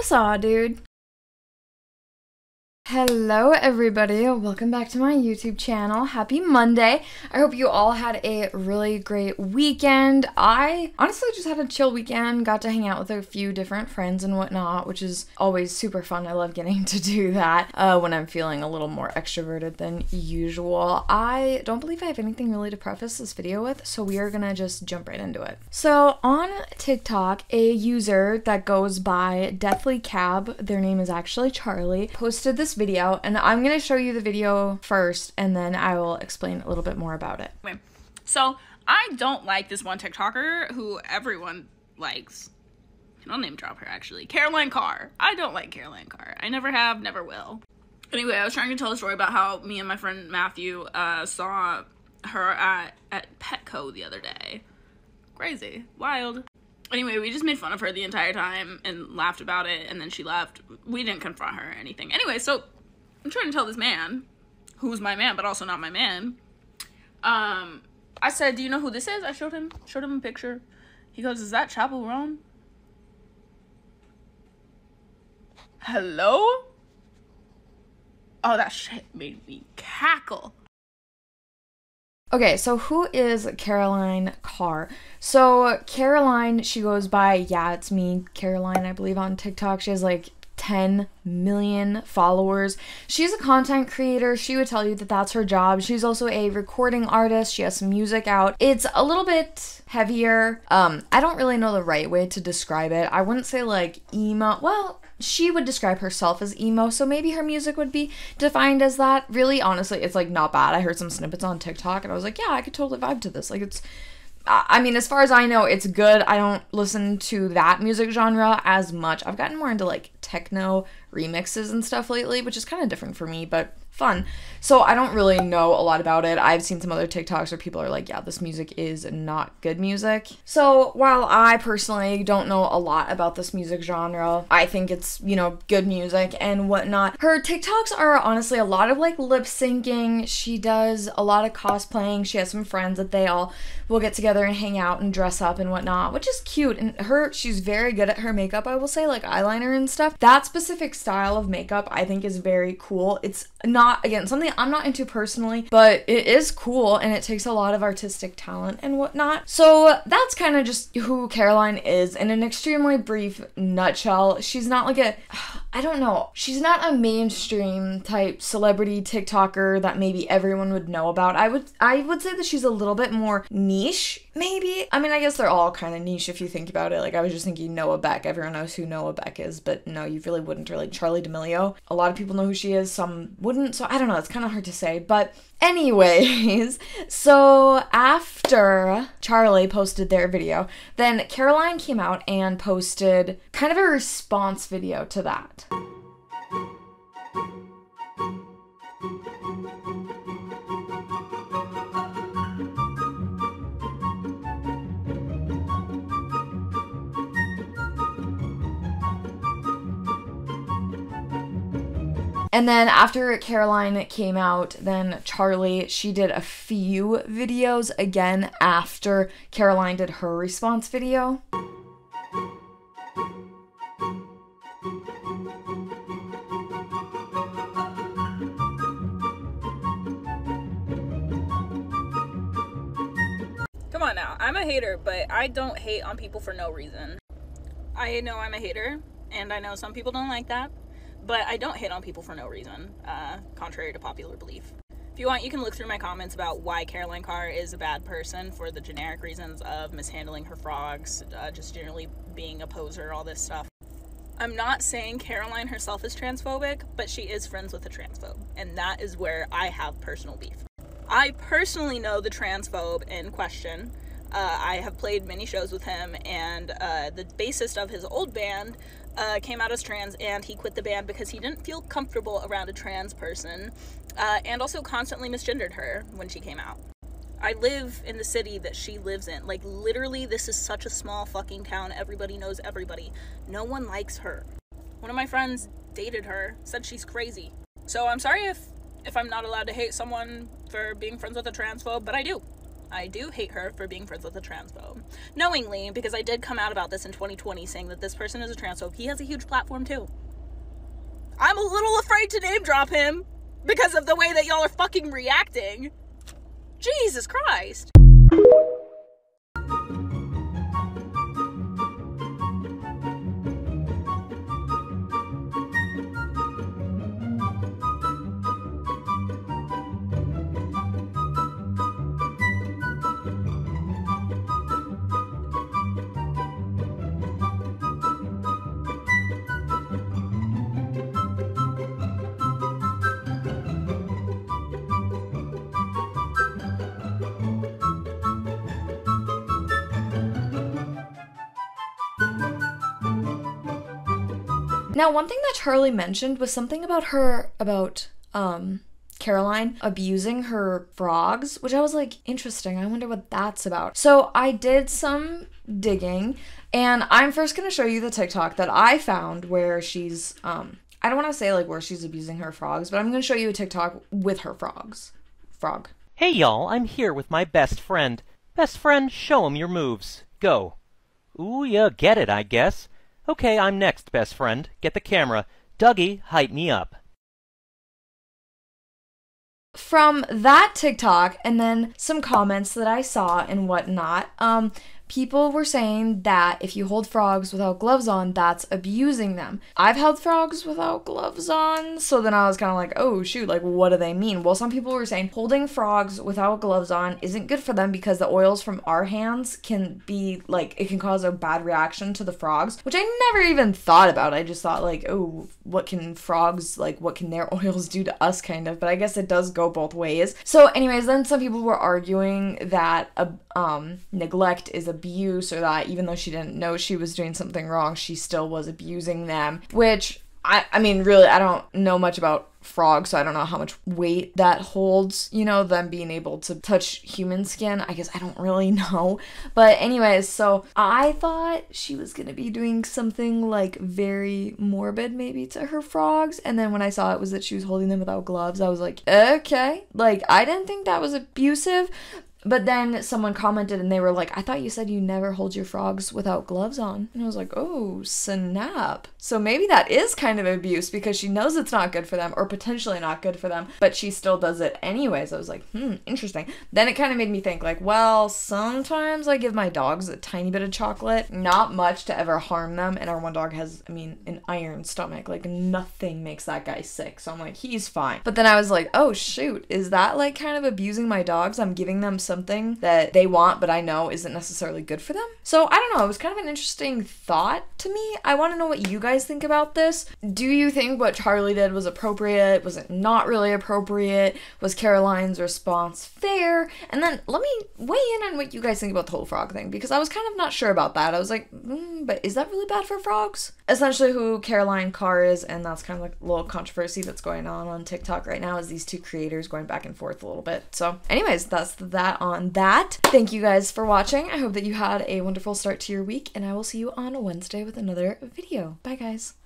What's up, dude? Hello everybody, welcome back to my YouTube channel. Happy Monday. I hope you all had a really great weekend. I honestly just had a chill weekend, got to hang out with a few different friends and whatnot, which is always super fun. I love getting to do that when I'm feeling a little more extroverted than usual. I don't believe I have anything really to preface this video with, so we are gonna just jump right into it. So on TikTok, a user that goes by Deathly Cab, their name is actually Charlie, posted this video, and I'm gonna show you the video first and then I will explain a little bit more about it. Okay. So I don't like this one TikToker who everyone likes. I'll name drop her actually. Caroline Carr. I don't like Caroline Carr. I never have, never will. Anyway, I was trying to tell a story about how me and my friend Matthew saw her at Petco the other day. Crazy. Wild. Anyway, we just made fun of her the entire time and laughed about it, and then she left. We didn't confront her or anything. Anyway, so I'm trying to tell this man, who's my man, but also not my man. I said, do you know who this is? I showed him a picture. He goes, is that Chappell Roan? Hello? Oh, that shit made me cackle. Okay, so who is Caroline Carr? So Caroline, she goes by, yeah, it's me, Caroline, I believe, on TikTok. She has like 10 million followers. She's a content creator. She would tell you that that's her job. She's also a recording artist. She has some music out. It's a little bit heavier. I don't really know the right way to describe it. I wouldn't say like emo. Well, she would describe herself as emo, so maybe her music would be defined as that. Really, honestly, it's like not bad. I heard some snippets on TikTok and I was like, yeah, I could totally vibe to this. Like, it's, I mean, as far as I know, it's good. I don't listen to that music genre as much. I've gotten more into like techno remixes and stuff lately, which is kind of different for me, but fun. So I don't really know a lot about it. I've seen some other TikToks where people are like, yeah, this music is not good music. So while I personally don't know a lot about this music genre, I think it's, you know, good music and whatnot. Her TikToks are honestly a lot of like lip syncing. She does a lot of cosplaying. She has some friends that they all will get together and hang out and dress up and whatnot, which is cute. And she's very good at her makeup, I will say, like eyeliner and stuff. That specific style of makeup I think is very cool. It's not, again, something I'm not into personally, but it is cool and it takes a lot of artistic talent and whatnot. So that's kind of just who Caroline is in an extremely brief nutshell. She's not like a, I don't know, she's not a mainstream type celebrity TikToker that maybe everyone would know about. I would say that she's a little bit more niche, maybe. I mean, I guess they're all kind of niche if you think about it. Like, I was just thinking Noah Beck. Everyone knows who Noah Beck is, but no, you really wouldn't. Or like Charlie D'Amelio. A lot of people know who she is, some wouldn't, so I don't know, it's kind of hard to say. But anyways, so after Charlie posted their video, then Caroline came out and posted kind of a response video to that. And then after Caroline came out, then Charlie, she did a few videos again after Caroline did her response video. Come on now, I'm a hater, but I don't hate on people for no reason. I know I'm a hater, and I know some people don't like that. But I don't hate on people for no reason, contrary to popular belief. If you want, you can look through my comments about why Caroline Carr is a bad person for the generic reasons of mishandling her frogs, just generally being a poser, all this stuff. I'm not saying Caroline herself is transphobic, but she is friends with a transphobe, and that is where I have personal beef. I personally know the transphobe in question. I have played many shows with him, and the bassist of his old band came out as trans, and he quit the band because he didn't feel comfortable around a trans person, and also constantly misgendered her when she came out. I live in the city that she lives in. Like, literally, this is such a small fucking town. Everybody knows everybody. No one likes her. One of my friends dated her, said she's crazy. So I'm sorry if I'm not allowed to hate someone for being friends with a transphobe, but I do. I do hate her for being friends with a transphobe. Knowingly, because I did come out about this in 2020 saying that this person is a transphobe. He has a huge platform too. I'm a little afraid to name drop him because of the way that y'all are fucking reacting. Jesus Christ. Now, one thing that Charlie mentioned was something about Caroline abusing her frogs, which I was like, interesting. I wonder what that's about. So I did some digging, and I'm first going to show you the TikTok that I found where she's, I don't want to say like where she's abusing her frogs, but I'm going to show you a TikTok with her frog. Hey y'all, I'm here with my best friend. Best friend, show 'em your moves. Go. Ooh, yeah, get it, I guess. Okay, I'm next, best friend. Get the camera. Dougie, hype me up. From that TikTok and then some comments that I saw and whatnot, people were saying that if you hold frogs without gloves on, that's abusing them. I've held frogs without gloves on, so then I was kind of like, oh shoot, like what do they mean? Well, some people were saying holding frogs without gloves on isn't good for them because the oils from our hands can be like, it can cause a bad reaction to the frogs, which I never even thought about. I just thought like, oh, what can frogs, like what can their oils do to us kind of, but I guess it does go both ways. So anyways, then some people were arguing that neglect is abuse, or that even though she didn't know she was doing something wrong, she still was abusing them, which I mean, really, I don't know much about frogs, so I don't know how much weight that holds, you know, them being able to touch human skin. I guess I don't really know. But anyways, so I thought she was gonna be doing something like very morbid maybe to her frogs, and then when I saw it was that she was holding them without gloves, I was like, okay. Like, I didn't think that was abusive. But then someone commented and they were like, I thought you said you never hold your frogs without gloves on. And I was like, oh, snap. So maybe that is kind of abuse because she knows it's not good for them, or potentially not good for them, but she still does it anyways. I was like, interesting. Then it kind of made me think like, well, sometimes I give my dogs a tiny bit of chocolate, not much to ever harm them. And our one dog has, I mean, an iron stomach. Like nothing makes that guy sick. So I'm like, he's fine. But then I was like, oh shoot, is that like kind of abusing my dogs? I'm giving them something that they want, but I know isn't necessarily good for them. So I don't know, it was kind of an interesting thought to me. I want to know what you guys think about this. Do you think what Charlie did was appropriate? Was it not really appropriate? Was Caroline's response fair? And then let me weigh in on what you guys think about the whole frog thing, because I was kind of not sure about that. I was like, but is that really bad for frogs? Essentially who Caroline Carr is, and that's kind of like a little controversy that's going on TikTok right now, is these two creators going back and forth a little bit. So anyways, that's that on that. Thank you guys for watching. I hope that you had a wonderful start to your week, and I will see you on Wednesday with another video. Bye guys.